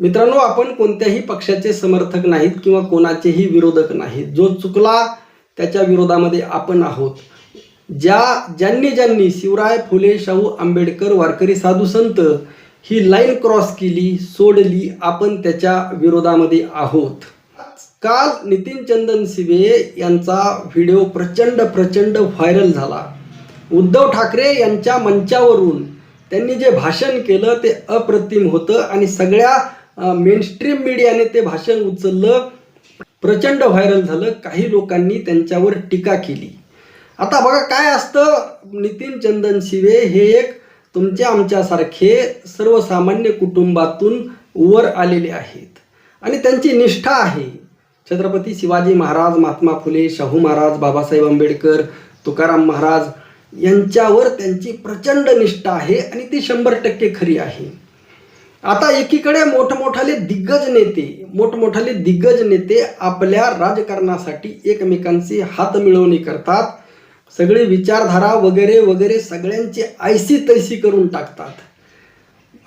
मित्रांनो, आपण कोणत्याही पक्षाचे समर्थक नाहीत किंवा कोणाचेही विरोधक नाहीत. जो चुकला त्याच्या विरोधामध्ये आपण आहोत. ज्यांनी शिवराय फुले शाहू आंबेडकर वारकरी साधू संत ही लाईन क्रॉस केली, सोडली, आपण त्याच्या विरोधामध्ये आहोत. काल नितीन चंदन शिवे यांचा व्हिडिओ प्रचंड व्हायरल झाला. उद्धव ठाकरे यांच्या मंचावरून त्यांनी जे भाषण केलं ते अप्रतिम होतं आणि सगळ्या मेनस्ट्रीम मीडियाने ते भाषण उचललं, प्रचंड व्हायरल झालं. काही लोकांनी त्यांच्यावर टीका केली. आता बघा काय असतं, नितीन चंदन शिवे हे एक तुमच्या आमच्यासारखे सर्वसामान्य कुटुंबातून वर आलेले आहेत आणि त्यांची निष्ठा आहे. छत्रपती शिवाजी महाराज, महात्मा फुले, शाहू महाराज, बाबासाहेब आंबेडकर, तुकाराम महाराज यांच्यावर त्यांची प्रचंड निष्ठा आहे आणि ती 100% खरी आहे. आता एकीकडे मोठमोठाले दिग्गज नेते आपल्या राजकारणासाठी एकमेकांची हातमिळवणी करतात. सगळी विचारधारा वगैरे सगळ्यांची ऐसी तैसी करून टाकतात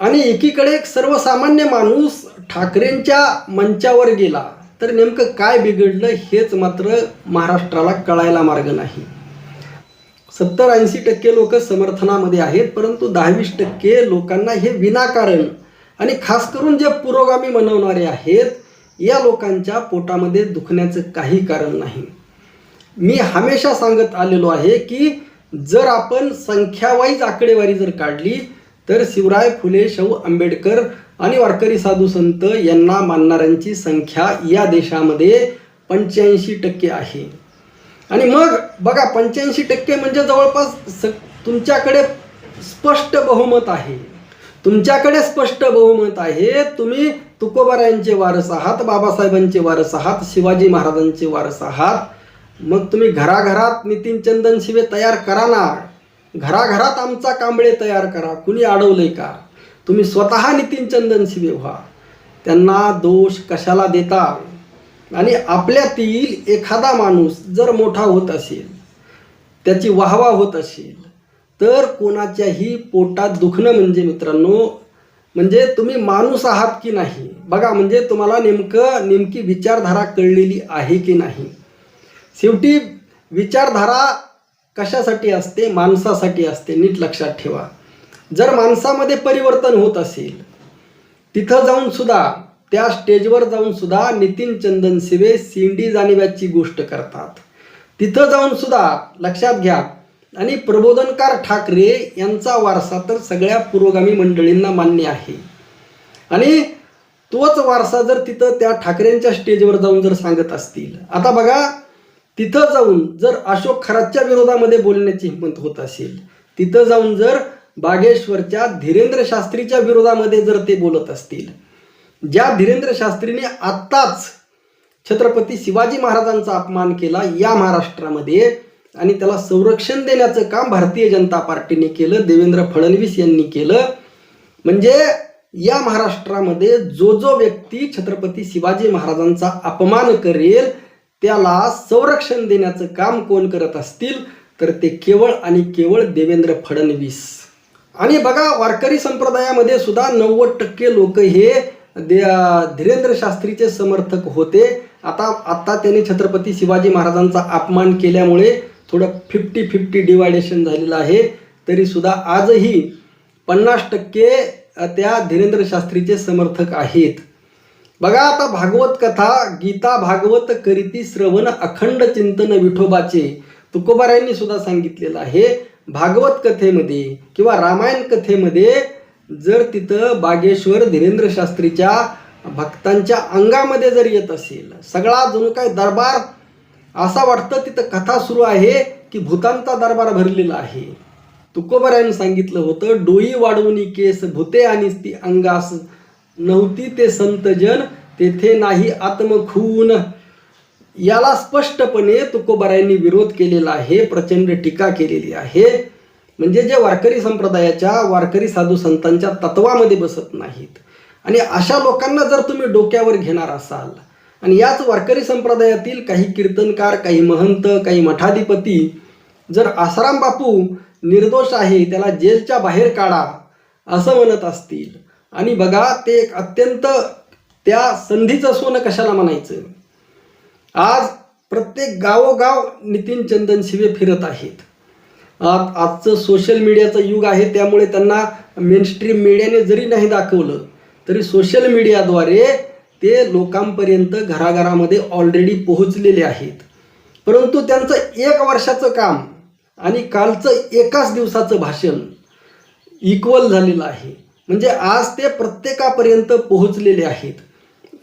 आणि एकीकडे एक सर्वसामान्य माणूस ठाकरेंच्या मंचावर गेला तर नेमकं काय बिघडलं हेच मात्र महाराष्ट्राला कळायला मार्ग नाही. 70-80% लोक समर्थनामध्ये आहेत, परंतु 10-20% लोकांना हे विनाकारण आणि खास करून जे पुरोगामी म्हणवणारे आहेत या लोकांच्या पोटामध्ये दुखण्याचं काही कारण नाही. मी हमेशा सांगत आलेलो आहे की जर आपण संख्यावाईज आकडेवारी जर काढली तर शिवराय फुले शाहू आंबेडकर आणि वारकरी साधू संत यांना मानणाऱ्यांची संख्या या देशामध्ये 85% आहे. आणि मग बघा 85% म्हणजे जवळपास तुमच्याकडे स्पष्ट बहुमत आहे. तुम्ही तुकोबारायांचे वारस आहात, बाबासाहेबांचे वारस आहात, शिवाजी महाराजांचे वारस आहात. मग तुम्ही घराघरात नितीन चंदन शिवे तयार करा ना, घराघरात आमचा कांबळे तयार करा. कुणी अडवलंय का? तुम्ही स्वतः नितीन चंदन शिवे व्हा. त्यांना दोष कशाला देता? आणि आपल्यातील एखादा माणूस जर मोठा होत असेल, त्याची वाहवा होत असेल, तर कोणाच्याही पोटात दुखणं म्हणजे मित्रांनो म्हणजे तुम्ही माणूस आहात की नाही बघा. म्हणजे तुम्हाला नेमकी विचारधारा कळलेली आहे की नाही. शेवटी विचारधारा कशासाठी असते? माणसासाठी असते. नीट लक्षात ठेवा. जर माणसामध्ये परिवर्तन होत असेल, तिथं जाऊन सुद्धा, त्या स्टेजवर जाऊन सुद्धा नितीन चंदन शिवे सिंडी जाणीव्याची गोष्ट करतात. तिथं जाऊन सुद्धा लक्षात घ्या. आणि प्रबोधनकार ठाकरे यांचा वारसा तर सगळ्या पुरोगामी मंडळींना मान्य आहे आणि तोच वारसा जर तिथं त्या ठाकरेंच्या स्टेजवर जाऊन जर सांगत असतील, आता बघा तिथं जाऊन जर अशोक खरातच्या विरोधामध्ये बोलण्याची हिंमत होत असेल, तिथं जाऊन जर बागेश्वरच्या धीरेंद्र शास्त्रीच्या विरोधामध्ये जर ते बोलत असतील, ज्या धीरेंद्र शास्त्रीने आत्ताच छत्रपती शिवाजी महाराजांचा अपमान केला या महाराष्ट्रामध्ये आणि त्याला संरक्षण देण्याचं काम भारतीय जनता पार्टीने केलं, देवेंद्र फडणवीस यांनी केलं. म्हणजे या महाराष्ट्रामध्ये जो व्यक्ती छत्रपती शिवाजी महाराजांचा अपमान करेल त्याला संरक्षण देण्याचं काम कोण करत असतील तर ते केवळ आणि केवळ देवेंद्र फडणवीस. आणि बघा वारकरी संप्रदायामध्ये सुद्धा 90% लोक हे धीरेंद्र शास्त्रीचे समर्थक होते. आता त्यांनी छत्रपती शिवाजी महाराजांचा अपमान केल्यामुळे थोडं 50-50 डिवायडेशन झालेलं आहे. तरी सुद्धा आजही 50% त्या धीरेंद्र शास्त्रीचे समर्थक आहेत. बघा आता भागवत कथा, गीता भागवत करीती श्रवण अखंड चिंतन विठोबाचे, तुकोबारायांनी सुद्धा सांगितलेलं आहे. भागवत कथेमध्ये किंवा रामायण कथेमध्ये जर तिथं बागेश्वर धीरेंद्र शास्त्रीच्या भक्तांच्या अंगामध्ये जर येत असेल, सगळा जणू काय दरबार असा वाटतं तिथं कथा सुरू आहे की भूतांचा दरबार भरलेला आहे. तुकोबारायांनी सांगितलं होतं, डोई वाढवणी केस भूते आणि ती अंगास, नव्हती ते संतजन तेथे नाही आत्मखून. याला स्पष्टपणे तुकोबारायांनी विरोध केलेला आहे, प्रचंड टीका केलेली आहे. म्हणजे जे वारकरी संप्रदायाच्या, वारकरी साधू संतांच्या तत्वामध्ये बसत नाहीत आणि अशा लोकांना जर तुम्ही डोक्यावर घेणार असाल आणि याच वारकरी संप्रदायातील काही कीर्तनकार, काही महंत, काही मठाधिपती जर आसाराम बापू निर्दोष आहे, त्याला जेलच्या बाहेर काढा असं म्हणत असतील आणि बघा ते एक अत्यंत त्या संधीचं सोनं कशाला म्हणायचं. आज प्रत्येक गावोगाव नितीन चंदन शिवे फिरत आहेत. आजचं सोशल मीडियाचं युग आहे, त्यामुळे त्यांना मेनस्ट्रीम मीडियाने जरी नाही दाखवलं तरी सोशल मीडियाद्वारे ते लोकांपर्यंत घराघरामध्ये ऑलरेडी पोहोचलेले आहेत. परंतु त्यांचं 1 वर्षाचं काम आणि कालचं एकाच दिवसाचं भाषण इक्वल झालेलं आहे. म्हणजे आज ते प्रत्येकापर्यंत पोहोचलेले आहेत.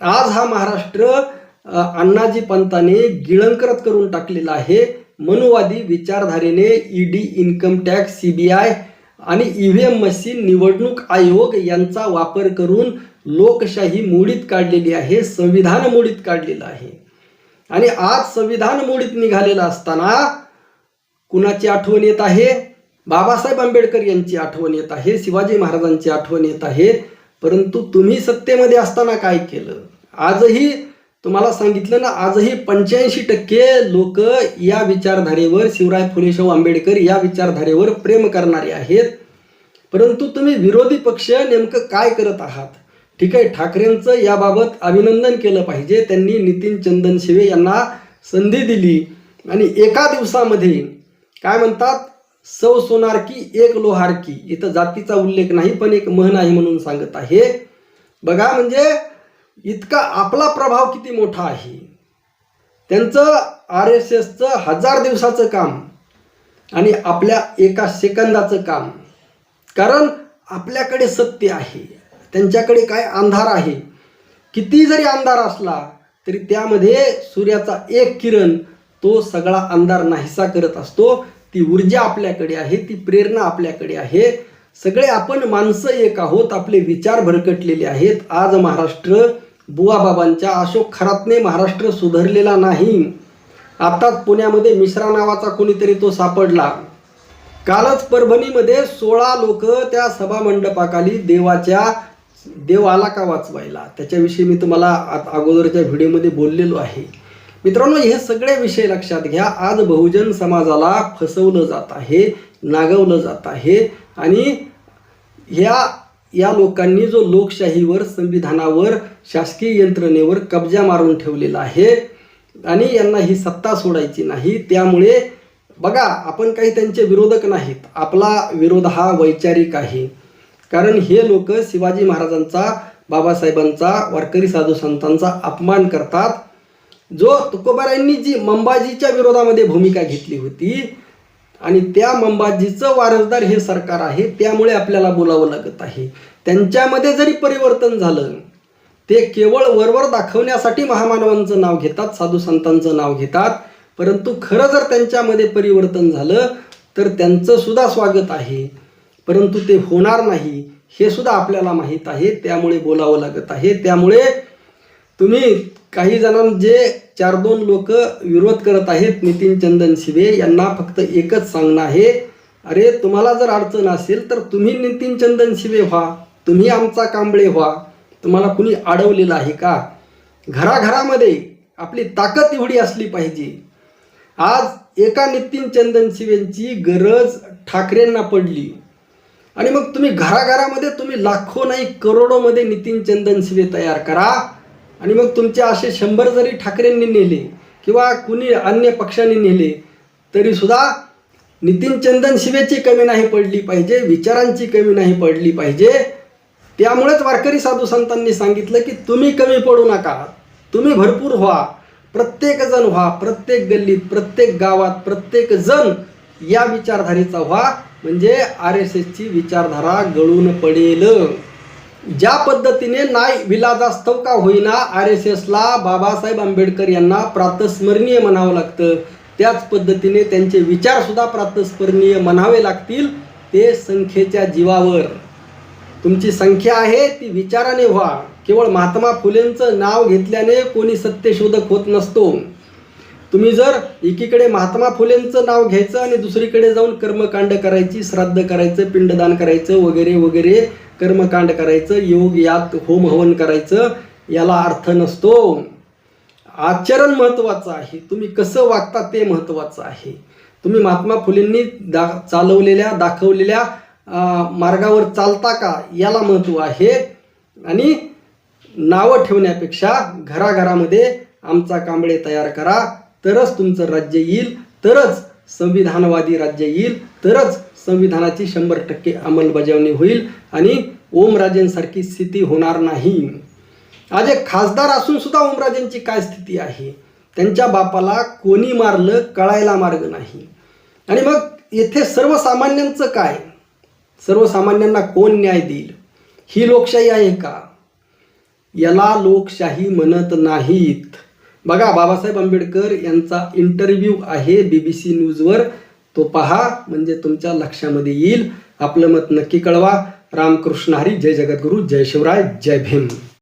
आज हा महाराष्ट्र अण्णाजी पंताने गिळंकृत करून टाकलेला आहे. मनुवादी विचारधारेने ईडी, इन्कम टॅक्स, सीबीआय आणि ईव्हीएम मशीन, निवडणूक आयोग यांचा वापर करून लोकशाही मोडीत काढलेली आहे, संविधान मोडीत काढलेलं आहे. आणि आज संविधान मोडीत निघालेलं असताना कुणाची आठवण येत आहे? बाबासाहेब आंबेडकर यांची आठवण येत आहे, शिवाजी महाराजांची आठवण येत आहे. परंतु तुम्ही सत्तेमध्ये असताना काय केलं? आजही तुम्हाला सांगितलं ना, आजही 85% लोक या विचारधारेवर, शिवराय फुले शाहू आंबेडकर या विचारधारेवर प्रेम करणारे आहेत. परंतु तुम्ही विरोधी पक्ष नेमकं काय करत आहात? ठीक आहे, ठाकरेंचं याबाबत अभिनंदन केलं पाहिजे. त्यांनी नितीन चंदन शिवे यांना संधी दिली आणि एका दिवसामध्ये काय म्हणतात, सौ सोनार की एक लोहार की, इथं जातीचा उल्लेख नाही पण एक म्हण आहे म्हणून सांगत आहे. बघा म्हणजे इतका आपला प्रभाव किती मोठा आहे. त्यांचं RSSचं 1000 दिवसाचं काम आणि आपल्या एका सेकंदाचं काम. कारण आपल्याकडे सत्य आहे, त्यांच्याकडे काय अंधार आहे. किती जरी अंधार असला तरी त्यामध्ये सूर्याचा एक किरण तो सगळा अंधार नाहीसा करत असतो. ती ऊर्जा आपल्याकडे आहे, ती प्रेरणा आपल्याकडे आहे. सगळे आपण माणसं एक आहोत, आपले विचार भरकटलेले आहेत. आज महाराष्ट्र बुवाबाबांच्या, अशोक खरातने महाराष्ट्र सुधारलेला नाही. आताच पुण्यामध्ये मिश्रा नावाचा कोणीतरी तो सापडला. कालच परभणीमध्ये 16 लोक त्या सभामंडपाखाली देव आला का वाचवायला, त्याच्याविषयी मी तुम्हाला अगोदरच्या व्हिडिओमध्ये बोललेलो आहे. मित्रांनो, हे सगळे विषय लक्षात घ्या. आज बहुजन समाजाला फसवलं जात आहे, नागवलं जात आहे. आणि या लोकांनी जो लोकशाहीवर, संविधानावर, शासकीय यंत्रणेवर कब्जा मारून ठेवलेला आहे आणि यांना ही सत्ता सोडायची नाही. त्यामुळे बघा, आपण काही त्यांचे विरोधक नाहीत. आपला विरोध हा वैचारिक आहे. कारण हे लोक शिवाजी महाराजांचा, बाबासाहेबांचा, वारकरी साधू संतांचा अपमान करतात. जो तुकोबारायांनी जी मंबाजीच्या विरोधामध्ये भूमिका घेतली होती आणि त्या मंबाजीचं वारसदार हे सरकार आहे, त्यामुळे आपल्याला बोलावं लागत आहे. त्यांच्यामध्ये जरी परिवर्तन झालं, ते केवळ वरवर दाखवण्यासाठी महामानवांचं नाव घेतात, साधू संतांचं नाव घेतात. परंतु खरं जर त्यांच्यामध्ये परिवर्तन झालं तर त्यांचं सुद्धा स्वागत आहे. परंतु ते होणार नाही हे सुद्धा आपल्याला माहीत आहे, त्यामुळे बोलावं लागत आहे. त्यामुळे तुम्ही काही जणांना जे 4-2 लोक विरोध करत आहेत नितीन चंदन शिवे यांना फक्त एकच सांगणं आहे, अरे तुम्हाला जर अडचण असेल तर तुम्ही नितीन चंदन शिवे व्हा, तुम्ही आमचा कांबळे व्हा. तुम्हाला कुणी अडवलेलं आहे का? घराघरामध्ये आपली ताकद एवढी असली पाहिजे. आज एका नितीन चंदन शिवेंची गरज ठाकरेंना पडली आणि मग तुम्ही घराघरामध्ये तुम्ही लाखो नाही करोडोमध्ये नितीन चंदन शिवे तयार करा. आणि मग तुमचे असे 100 जरी ठाकरेंनी नेले किंवा कुणी अन्य पक्षांनी नेले तरी सुद्धा नितीन चंदन शिवेची कमी नाही पडली पाहिजे, विचारांची कमी नाही पडली पाहिजे. त्यामुळेच वारकरी साधू संतांनी सांगितलं की तुम्ही कमी पडू नका, तुम्ही भरपूर व्हा, प्रत्येक जण व्हा, प्रत्येक गल्लीत, प्रत्येक गावात प्रत्येक जण या विचारधारेचा व्हा. म्हणजे RSSची विचारधारा गळून पडेल. ज्या पद्धतीने नाही विलाजास्तव का होईना RSSला बाबासाहेब आंबेडकर यांना प्रातस्मरणीय म्हणावं लागतं, त्याच पद्धतीने त्यांचे विचार सुद्धा प्रातस्मरणीय म्हणावे लागतील. ते संख्येच्या जीवावर. तुमची संख्या आहे ती विचाराने व्हा. केवळ महात्मा फुलेंचं नाव घेतल्याने कोणी सत्यशोधक होत नसतो. तुम्ही जर एकीकडे महात्मा फुलेंचं नाव घ्यायचं आणि दुसरीकडे जाऊन कर्मकांड करायची, श्राद्ध करायचं, पिंडदान करायचं, वगैरे वगैरे कर्मकांड करायचं, योग यात होम हवन करायचं, याला अर्थ नसतो. आचरण महत्त्वाचं आहे, तुम्ही कसं वागता ते महत्त्वाचं आहे. तुम्ही महात्मा फुलेंनी दाखवलेल्या मार्गावर चालता का याला महत्त्व आहे. आणि नावं ठेवण्यापेक्षा घराघरामध्ये आमचा कांबळे तयार करा, तरच तुमचं राज्य येईल, तरच संविधानवादी राज्य येईल, तरच संविधानाची 100% अंमलबजावणी होईल आणि ओमराजेंसारखी स्थिती होणार नाही. आज एक खासदार असून सुद्धा ओमराजेंची काय स्थिती आहे, त्यांच्या बापाला कोणी मारलं कळायला मार्ग नाही. आणि मग येथे सर्वसामान्यांचं काय? सर्वसामान्यांना कोण न्याय देईल? ही लोकशाही आहे का? याला लोकशाही म्हणत नाहीत. बघा, बाबासाहेब आंबेडकर यांचा इंटरव्ह्यू आहे BBC न्यूजवर, तो पहा, म्हणजे तुमच्या लक्षामध्ये येईल. आपलं मत नक्की कळवा. रामकृष्ण हरी. जय जगद्गुरू. जय शिवराय. जय भीम.